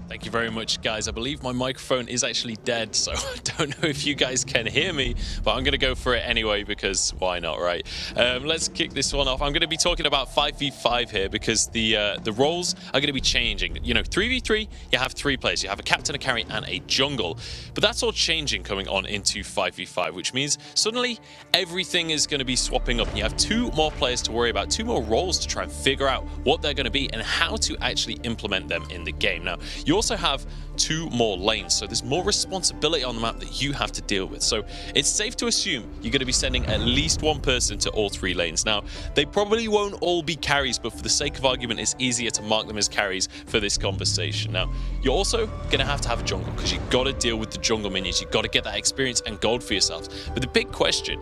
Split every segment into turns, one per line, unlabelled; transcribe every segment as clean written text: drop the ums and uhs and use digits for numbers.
Thank you very much, guys. I believe my microphone is actually dead, so I don't know if you guys can hear me, but I'm going to go for it anyway because why not, right? Let's kick this one off. I'm going to be talking about 5v5 here because the roles are going to be changing. You know, 3v3, you have 3 players. You have a captain, a carry, and a jungle. But that's all changing coming on into 5v5, which means suddenly everything is going to be swapping up. And you have 2 more players to worry about, 2 more roles to try and figure out what they're going to be and how to actually implement them in the game. Now, you also have 2 more lanes, so there's more responsibility on the map that you have to deal with. So it's safe to assume you're going to be sending at least 1 person to all 3 lanes. Now, they probably won't all be carries, but for the sake of argument, it's easier to mark them as carries for this conversation. Now, you're also going to have a jungle because you've got to deal with the jungle minions. You've got to get that experience and gold for yourselves. But the big question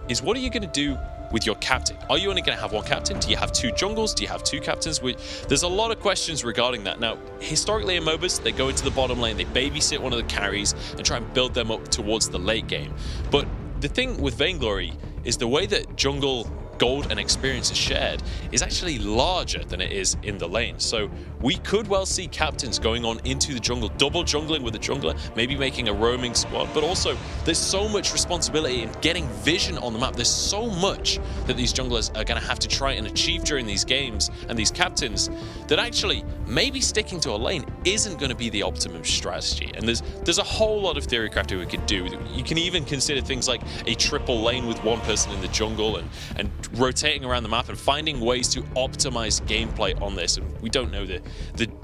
is, what are you going to do with your captain? Are you only going to have 1 captain? Do you have 2 jungles? Do you have 2 captains? There's a lot of questions regarding that. Now, historically in MOBAs, they go into the bottom lane, they babysit one of the carries and try and build them up towards the late game. But the thing with Vainglory is the way that jungle gold and experience is shared is actually larger than it is in the lane. So we could well see captains going on into the jungle, double jungling with a jungler, maybe making a roaming squad, but also there's so much responsibility in getting vision on the map. There's so much that these junglers are going to have to try and achieve during these games and these captains that actually maybe sticking to a lane isn't going to be the optimum strategy. And there's a whole lot of theory crafting we could do. You can even consider things like a triple lane with 1 person in the jungle and rotating around the map and finding ways to optimize gameplay on this. And we don't know the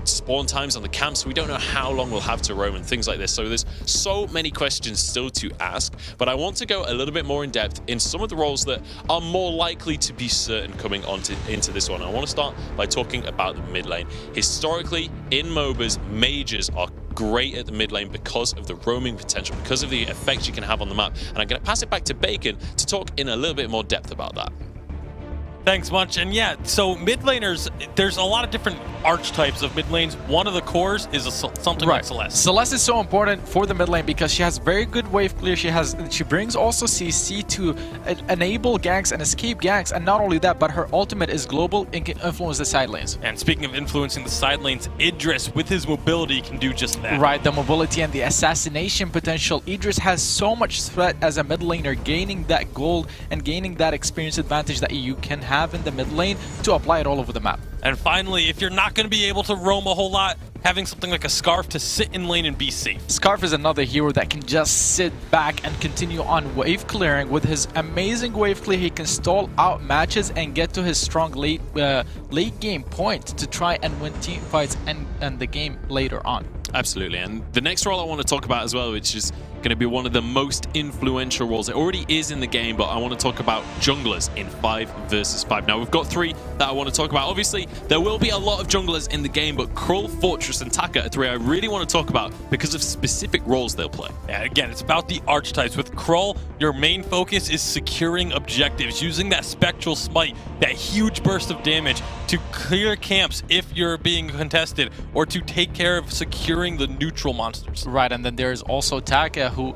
spawn times on the camps. We don't know how long we'll have to roam and things like this. So there's so many questions still to ask, but I want to go a little bit more in depth in some of the roles that are more likely to be certain coming into this one. I want to start by talking about the mid lane. Historically, in MOBAs, mages are great at the mid lane because of the roaming potential, because of the effects you can have on the map. And I'm going to pass it back to Bacon to talk in a little bit more depth about that.
Thanks, Munch. And yeah, so mid laners, there's a lot of different archetypes of mid lanes. One of the cores is something like Celeste.
Celeste is so important for the mid lane because she has very good wave clear. She brings also CC to enable ganks and escape ganks, and not only that, but her ultimate is global and can influence the side lanes.
And speaking of influencing the side lanes, Idris with his mobility can do just that.
Right, the mobility and the assassination potential. Idris has so much threat as a mid laner, gaining that gold and gaining that experience advantage that you can have in the mid lane to apply it all over the map.
And finally, if you're not going to be able to roam a whole lot, having something like a Scarf to sit in lane and be safe.
Scarf is another hero that can just sit back and continue on wave clearing. With his amazing wave clear, he can stall out matches and get to his strong late game point to try and win team fights and the game later on.
Absolutely. And the next role I want to talk about as well, which is going to be one of the most influential roles. It already is in the game, but I want to talk about junglers in 5 versus 5. Now, we've got 3 that I want to talk about. Obviously, there will be a lot of junglers in the game, but Krull, Fortress, and Taka are 3 I really want to talk about because of specific roles they'll play.
Yeah, again, it's about the archetypes. With Krull, your main focus is securing objectives, using that Spectral Smite, that huge burst of damage to clear camps if you're being contested, or to take care of securing the neutral monsters.
Right, and then there's also Taka, who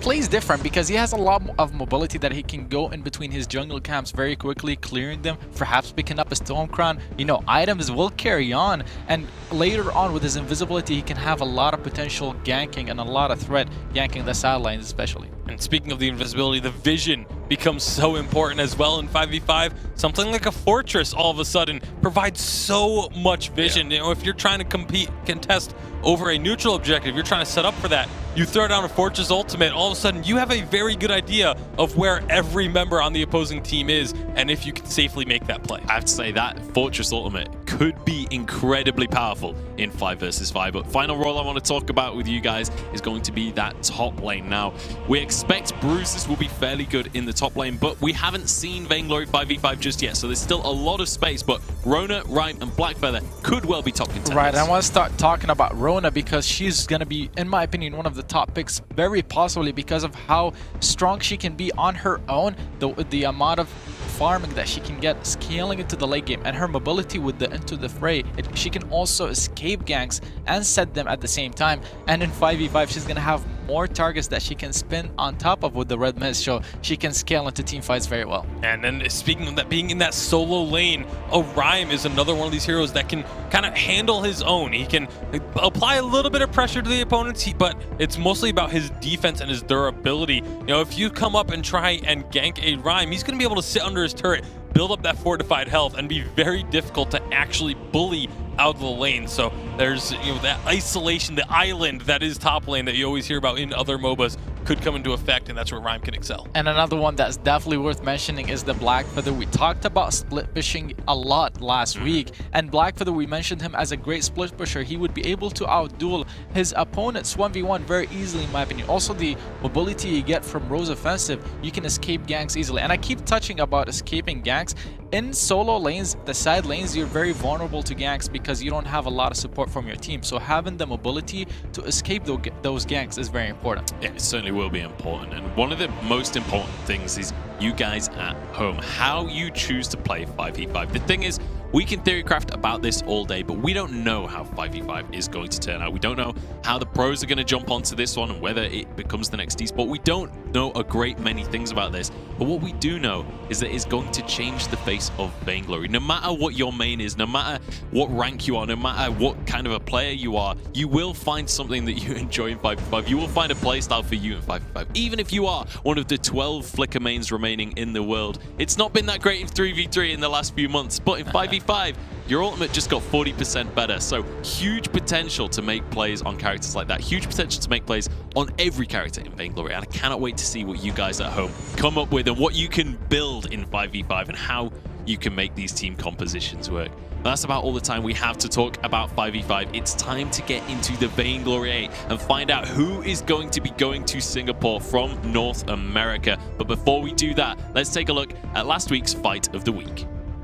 plays different because he has a lot of mobility that he can go in between his jungle camps very quickly, clearing them, perhaps picking up a Stone Crown. You know, items will carry on, and later on with his invisibility, he can have a lot of potential ganking and a lot of threat ganking the sidelines especially.
And speaking of the invisibility, the vision becomes so important as well in 5v5. Something like a Fortress all of a sudden provides so much vision. You know, if you're trying to contest over a neutral objective, you're trying to set up for that, you throw down a Fortress ultimate, all of a sudden you have a very good idea of where every member on the opposing team is and if you can safely make that play.
I have to say that Fortress ultimate could be incredibly powerful in 5 versus 5. But final role I want to talk about with you guys is going to be that top lane. Now, we expect Bruises will be fairly good in the top lane, but we haven't seen Vainglory 5v5 just yet, so there's still a lot of space. But Rona, Rhyme, and Blackfeather could well be top contenders.
Right, I want to start talking about Rona because she's going to be, in my opinion, one of the top picks, very possibly because of how strong she can be on her own, the amount of farming that she can get scaling into the late game, and her mobility with the into the fray. She can also escape ganks and set them at the same time. And in 5v5, she's going to have more targets that she can spin on top of with the red mist, so she can scale into team fights very well.
And then speaking of that, being in that solo lane, Orion is another one of these heroes that can kind of handle his own. He can apply a little bit of pressure to the opponents, but it's mostly about his defense and his durability. You know, if you come up and try and gank a Rhyme, he's going to be able to sit under his turret, build up that fortified health, and be very difficult to actually bully out of the lane. So there's, you know, that isolation, the island that is top lane that you always hear about in other MOBAs could come into effect, and that's where Rhyme can excel.
And another one that's definitely worth mentioning is the Black Feather. We talked about split pushing a lot last week, and Black Feather, we mentioned him as a great split pusher. He would be able to outduel his opponents 1v1 very easily, in my opinion. Also, the mobility you get from Rose Offensive, you can escape ganks easily. And I keep touching about escaping ganks. In solo lanes, the side lanes, you're very vulnerable to ganks because you don't have a lot of support from your team. So having the mobility to escape those ganks is very important.
Yeah, it certainly will be important. And one of the most important things is you guys at home, how you choose to play 5v5. The thing is, we can theorycraft about this all day, but we don't know how 5v5 is going to turn out. We don't know how the pros are going to jump onto this one and whether it becomes the next esport. We don't know a great many things about this, but what we do know is that it's going to change the face of Vainglory. No matter what your main is, no matter what rank you are, no matter what kind of a player you are, you will find something that you enjoy in 5v5. You will find a playstyle for you in 5v5. Even if you are one of the 12 Flicker mains remaining in the world. It's not been that great in 3v3 in the last few months, but in 5v5, your ultimate just got 40% better. So huge potential to make plays on characters like that. Huge potential to make plays on every character in Vainglory. And I cannot wait to see what you guys at home come up with and what you can build in 5v5 and how you can make these team compositions work. That's about all the time we have to talk about 5v5. It's time to get into the Vainglory 8 and find out who is going to be going to Singapore from North America. But before we do that, let's take a look at last week's Fight of the Week.